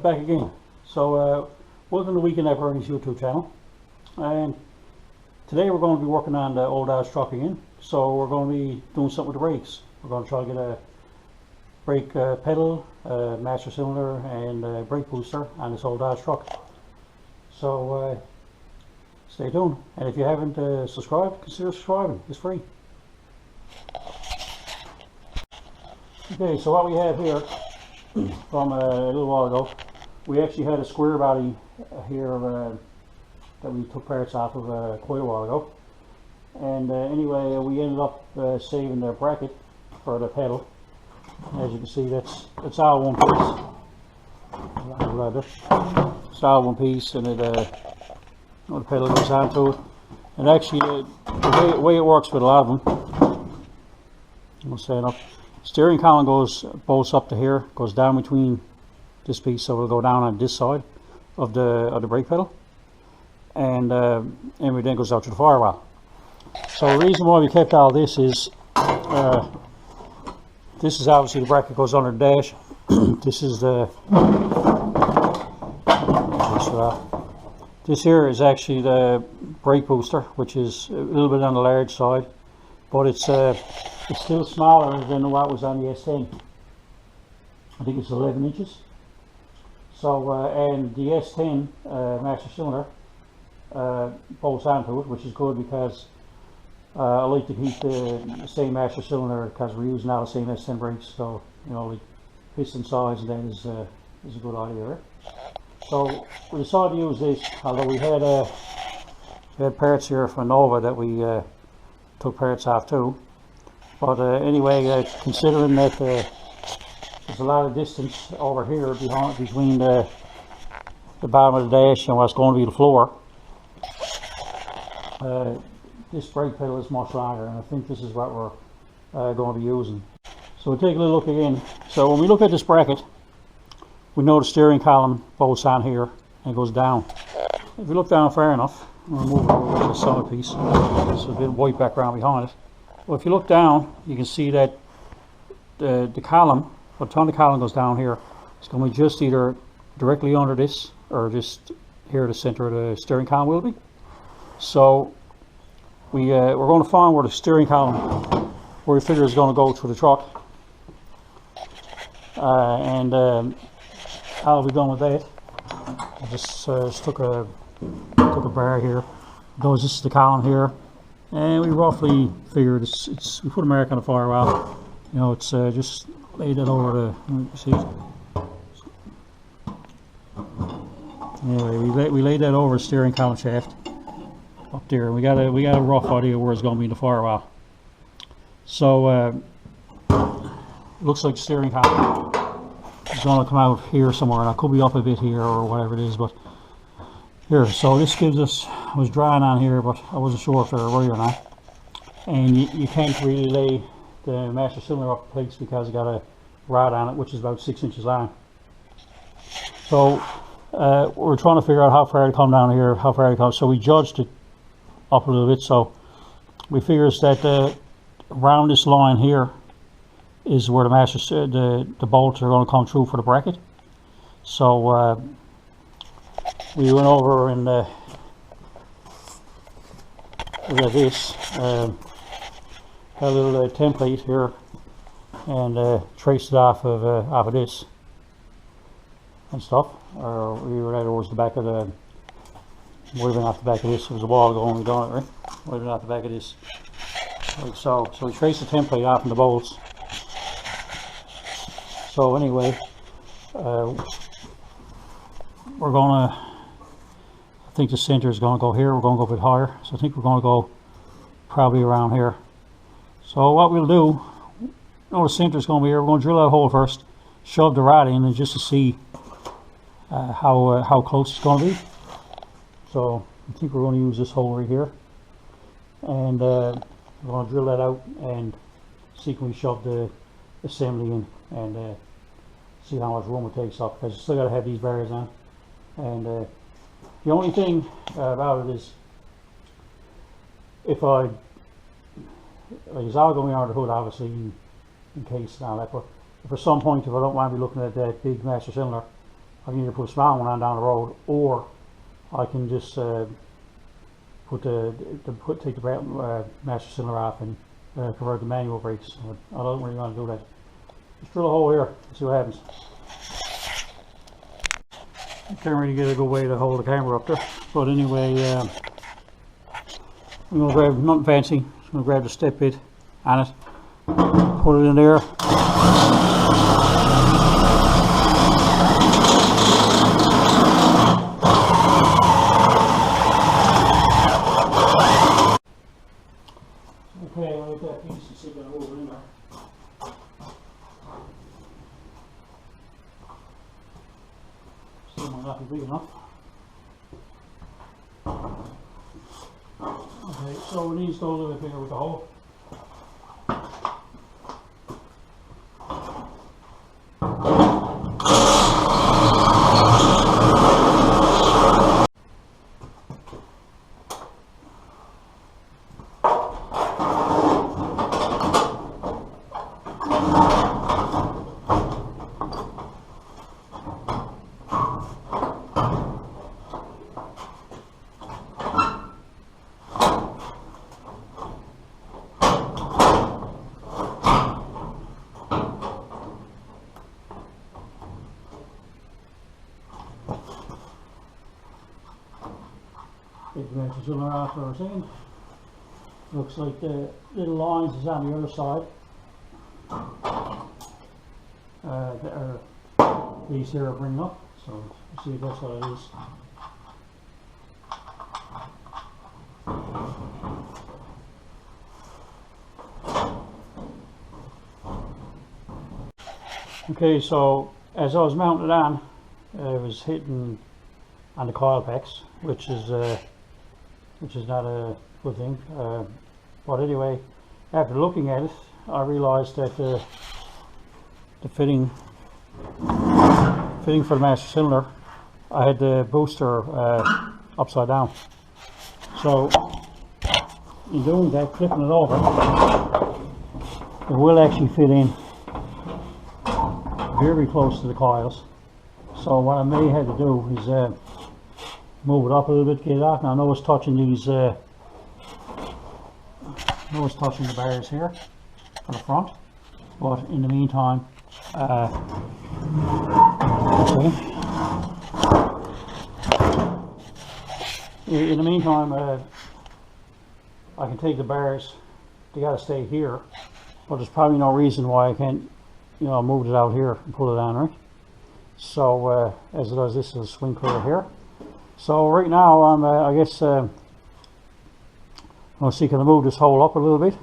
back again. So welcome to Weekend at Bernie's YouTube channel, and today we're going to be working on the old Dodge truck again. So we're going to be doing something with the brakes. We're going to try to get a brake pedal, master cylinder and a brake booster on this old Dodge truck. So stay tuned, and if you haven't subscribed, consider subscribing. It's free. Okay, so what we have here from a little while ago, we actually had a square body here that we took parts off of quite a while ago. And anyway, we ended up saving the bracket for the pedal. As you can see, that's all one piece. It's all one piece, and the pedal goes onto it. And actually, the way it works with a lot of them, I'm stand up. Steering column bolts up to here, goes down between this piece, so it'll go down on this side of the brake pedal, and then goes out to the firewall. So the reason why we kept all this is obviously the bracket goes under the dash. This is this here is actually the brake booster, which is a little bit on the large side, but it's still smaller than what was on the S10. I think it's 11 inches. So, and the S10 master cylinder bolts onto it, which is good because I like to keep the same master cylinder because we're using all the same S10 brakes. So, you know, the piston size and that is a good idea, right? So we decided to use this, although we had parts here from Nova that we took parts off too. But anyway, considering that there's a lot of distance over here between the bottom of the dash and what's going to be the floor, this brake pedal is much longer, and I think this is what we're going to be using. So we'll take a little look again. So when we look at this bracket, we know the steering column bolts on here and goes down. If you look down far enough, we'll move it over to the solid piece. There's a bit of white background behind it. Well, if you look down, you can see that the column, by the time the column goes down here, it's going to be just either directly under this or just here at the center of the steering column will be. So we're going to find where the steering column, where we figure is going to go through the truck, and how we done with that? I just took a bar here. This is the column here. And we roughly figured we put a mark on the firewall. You know, it's just laid that over the, see it? Anyway, we laid that over the steering column shaft up there. We got a rough idea where it's going to be in the firewall. So it looks like the steering column is going to come out here somewhere, and it could be up a bit here or whatever it is, but here. So this gives us, I was drawing on here, but I wasn't sure if they were right or not. And you can't really lay the master cylinder up plates because you got a rod on it, which is about 6 inches long. So we're trying to figure out how far to come down here, how far to come. So we judged it up a little bit. So we figure that around this line here is where the bolts are going to come through for the bracket. So we went over and we got this, got a little template here, and traced it off of this and stuff. Or we were towards the back of the, would have been off the back of this. It was a while ago when we done it, right? Would have been off the back of this, like so. So we traced the template off in the bolts. So anyway, we're gonna, I think the center is going to go here. We're going to go a bit higher, so I think we're going to go probably around here. So what we'll do, you know, the center is going to be here. We're going to drill out a hole first, shove the rod in, and just to see how close it's going to be. So I think we're going to use this hole right here, and we're going to drill that out and see can we shove the assembly in and see how much room it takes up, because you still got to have these bars on. And the only thing about it is, if I'll go under the hood obviously in case and all that, but if at some point if I don't want to be looking at that big master cylinder, I can either put a small one on down the road, or I can just take the master cylinder off and convert the manual brakes. I don't really want to do that. Just drill a hole here and see what happens. I can't really get a good way to hold the camera up there, but anyway, I'm going to grab nothing fancy. I'm going to grab the step bit on it, put it in there. Okay, I'll get that piece and see if I can move it in there. Still might not be big enough. Okay, so it needs to go a little bit bigger with the hole. Take the master cylinder off for a second. Looks like the little lines is on the other side. These here are bringing up, so we'll see if that's what it is. Okay, so as I was mounting it on, it was hitting on the coil packs, which is not a good thing. But anyway, after looking at it, I realized that the fitting for the master cylinder, I had the booster upside down. So in doing that, flipping it over, it will actually fit in very close to the coils. So what I may have to do is move it up a little bit, get it off. Now I know it's touching these, I know it's touching the bars here on the front, but in the meantime, okay. In the meantime, I can take the bars. They got to stay here, but there's probably no reason why I can't, move it out here and pull it down, right? So as it does, this is a swing curve here. So right now I'm, I guess, I'm going to see, can I move this hole up a little bit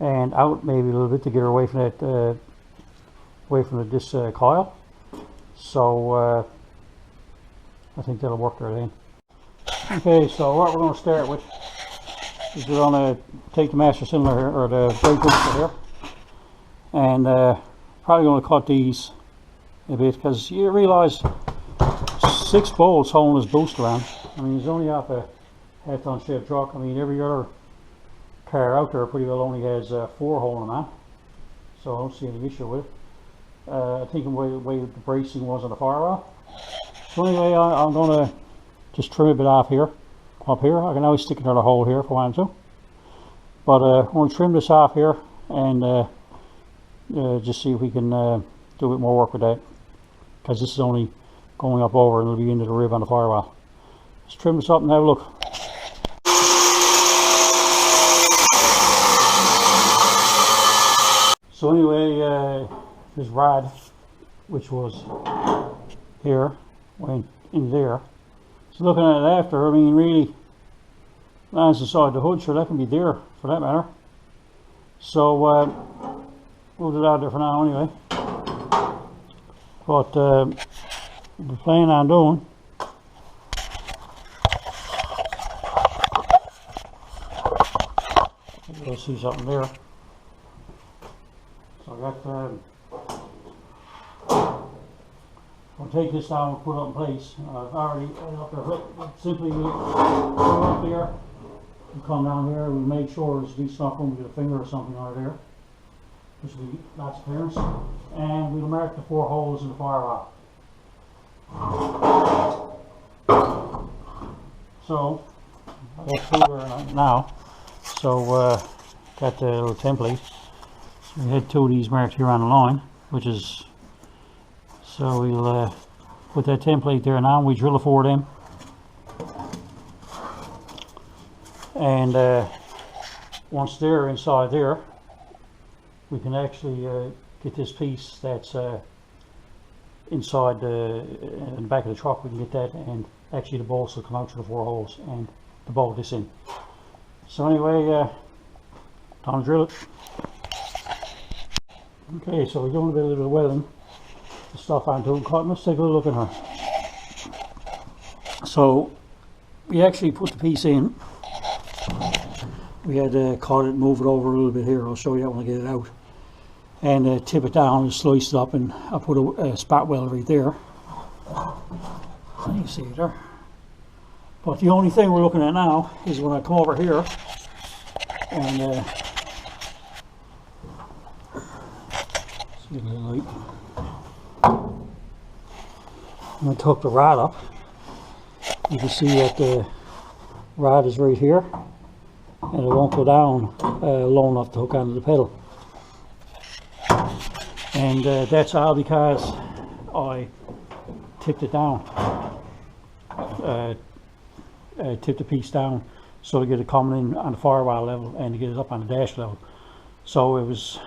and out maybe a little bit to get her away from that, this coil. So I think that'll work there then. Okay, so what we're going to start with is we're going to take the master cylinder here, or the brake booster here, and probably going to cut these a bit, because you realize 6 bolts holding this booster on. I mean, it's only off a half-ton shaped truck. I mean, every other car out there pretty well only has 4 holding them on, so I don't see any issue with it. I think the way the bracing was on the firewall. So anyway, I'm going to just trim a bit off here, up here. I can always stick another hole here if I wanted to, but I'm going to trim this off here and just see if we can do a bit more work with that, because this is only going up over and it'll be into the rib on the firewall. Let's trim this up and have a look. So anyway, this rod, which was here, went in there. So looking at it after, I mean, really lands inside the hood, sure, that can be there for that matter. So move it out there for now anyway. But we're planning on doing, you'll see something there. So I got I'll take this down and put it up in place. I've already up there. Simply go up there and come down here. We make sure there's a decent enough room to get a finger or something out of there. This will be lots of clearance. And we'll mark the 4 holes in the firewall. So I got two there now. So got the little template. So we had two of these marked here on the line, which is, so we'll put that template there now. We drill 4 of them, and once they're inside there, we can actually get this piece that's inside in the back of the truck. We can get that, and actually the bolts will come out through the 4 holes and to bolt this in. So anyway, time to drill it. Okay, so we're doing a little bit of welding the stuff onto it. Let's take a look at her. So we actually put the piece in. We had to cut it and move it over a little bit here. I'll show you that when I get it out. And tip it down and slice it up, and I put a spot weld right there. You see it there. But the only thing we're looking at now is when I come over here and see a little light. When I tuck the rod up, you can see that the rod is right here, and it won't go down low enough to hook onto the pedal. And that's all because I tipped it down, tipped the piece down so to get it coming in on the firewall level and to get it up on the dash level. So it was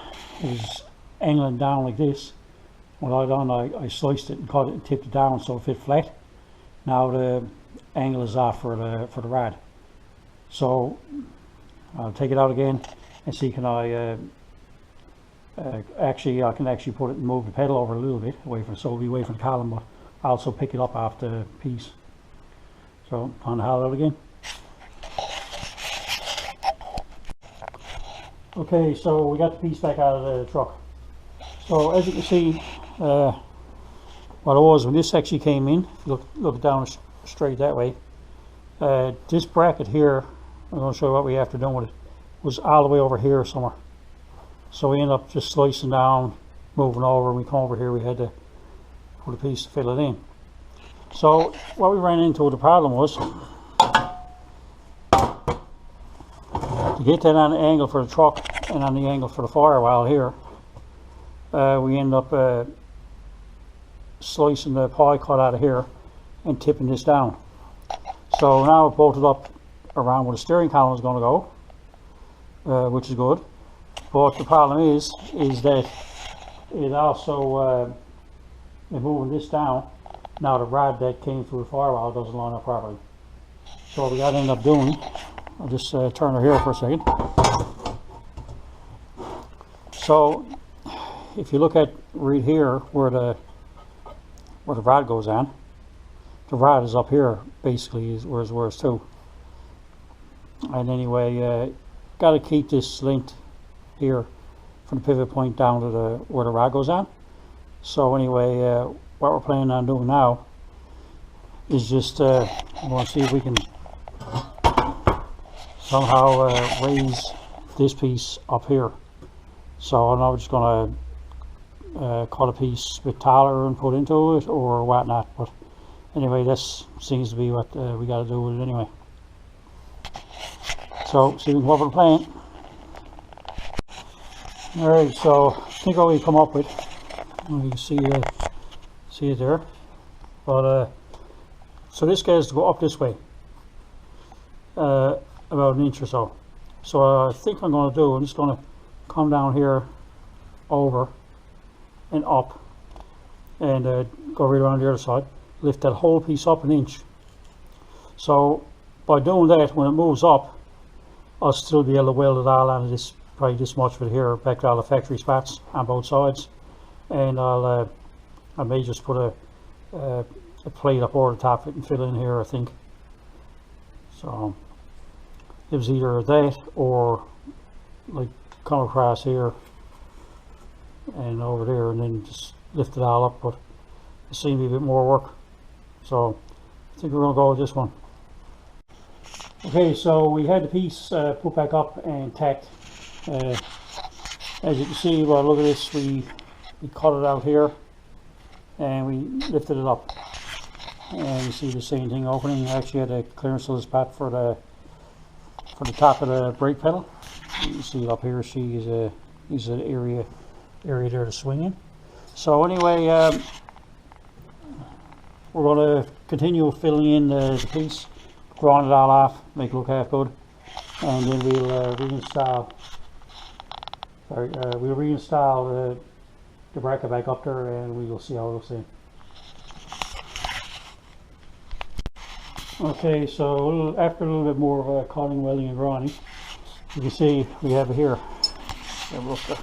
angling down like this. When I done, I sliced it and cut it and tipped it down so it fit flat. Now the angle is off for the rod. So I'll take it out again and see, can I I can actually put it and move the pedal over a little bit away from, so it'll be away from the column, but also pick it up off the piece. So on the haul out again. Okay, so we got the piece back out of the truck. So as you can see, what it was when this actually came in, look down straight that way, this bracket here, I'm going to show you what we have to do with it, was all the way over here somewhere. So we end up just slicing down, moving over, and we come over here, we had to put a piece to fill it in. So what we ran into, the problem was, to get that on the angle for the truck and on the angle for the firewall here, we end up slicing the pie cut out of here and tipping this down. So now it's bolted up around where the steering column is going to go, which is good. But the problem is that it also, in moving this down, now the rod that came through the firewall doesn't line up properly. So what we got to end up doing, I'll just turn her here for a second. So if you look at right here where the rod goes on, the rod is up here basically, is where it's to. And anyway, got to keep this linked here from the pivot point down to where the rod goes on. So anyway, what we're planning on doing now is just we want to see if we can somehow raise this piece up here. So I'm not just going to cut a piece a bit taller and put into it or whatnot, but anyway, this seems to be what we got to do with it anyway. So see if we can come up with a plan. Alright, so I think what we come up with, you can see it there, but so this guy is to go up this way, about an inch or so. So I think I'm going to do, I'm just going to come down here, over and up, and go right around the other side, lift that whole piece up an inch. So by doing that, when it moves up, I'll still be able to weld it all onto this, probably this much of it here, back to all the factory spots on both sides. And I may just put a plate up over the top of it and fill in here, I think. So it was either that or like come across here and over there and then just lift it all up, but it seemed to be a bit more work. So I think we're going to go with this one. Okay, so we had the piece put back up and tacked. As you can see, well, look at this, we cut it out here and we lifted it up. and you see the same thing opening. I actually had a clearance of the spot for the top of the brake pedal. You see up here, she is an area there to swing in. So anyway, we're going to continue filling in the piece, grind it all off, make it look half good, and then we'll reinstall. We'll reinstall the bracket back up there, and we will see how it looks in. Okay, so after a little bit more of cutting, welding, and grinding, you can see we have it here. Have a look there.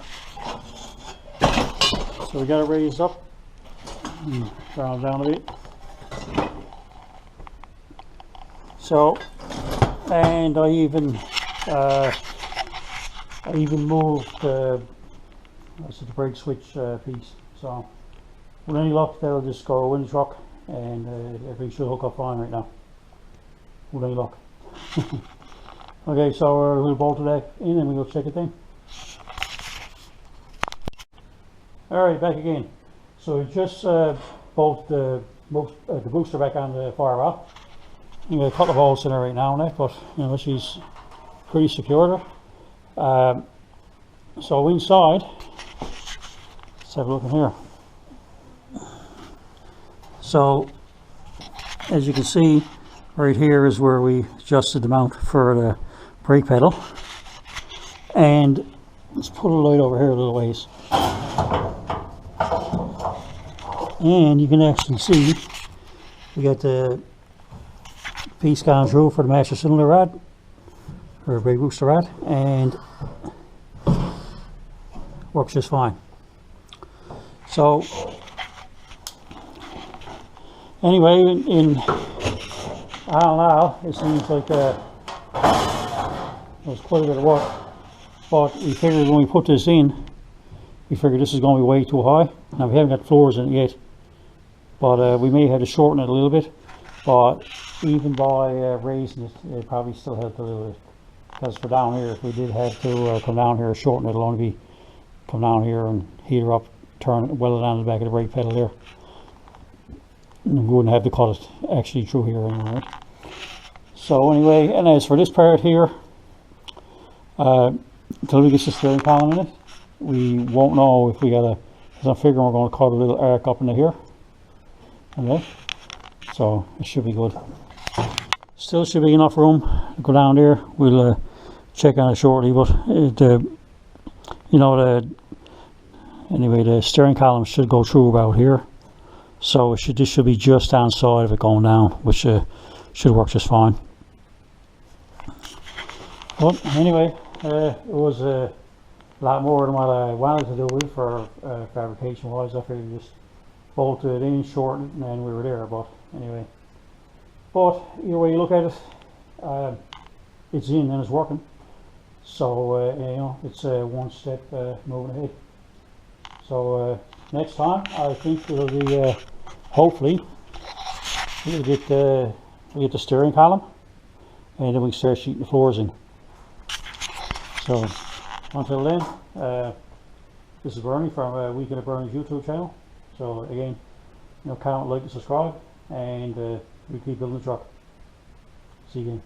So we got it raised up, round down a bit. So, and I even moved the brake switch piece. So, with any luck, that'll just go in the truck, and everything should hook up fine right now. With any luck. Okay, so we'll bolt that in and we'll check it then. Alright, back again. So we just bolted the booster back on the firewall. I'm got a couple of holes in her right now, but you know, she's pretty secure there. So inside, let's have a look in here. So as you can see, right here is where we adjusted the mount for the brake pedal. And let's put a light over here a little ways. And you can actually see we got the piece gone through for the master cylinder rod, or brake booster rod, and works just fine. So anyway, in all now, it seems like there's quite a bit of work, but we figured when we put this in, we figured this is going to be way too high. Now we haven't got floors in it yet, but we may have to shorten it a little bit, but even by raising it, it probably still helped a little bit, because for down here, if we did have to come down here and shorten it, it'll only be come down here and heat her up, turn it, weld it on the back of the brake pedal there. We wouldn't have to cut it actually through here anyway. So anyway, and as for this part here, until we get the steering column in it, we won't know if we got a, because I'm figuring we're going to cut a little arc up into here. Okay, so it should be good. Still should be enough room to go down there. We'll check on it shortly, but you know, anyway, the steering column should go through about here. So this should be just on side of it going down, which should work just fine. But anyway, it was a lot more than what I wanted to do with for fabrication wise. I figured just bolted it in, shortened it, and then we were there. But anyway, either way you look at it, it's in and it's working. So you know, it's one step moving ahead. So next time I think it'll be hopefully we'll get the steering column, and then we can start sheeting the floors in. So until then, this is Bernie from Weekend at Bernie's YouTube channel. So again, you know, comment, like, and subscribe, and we keep building the truck. See you again.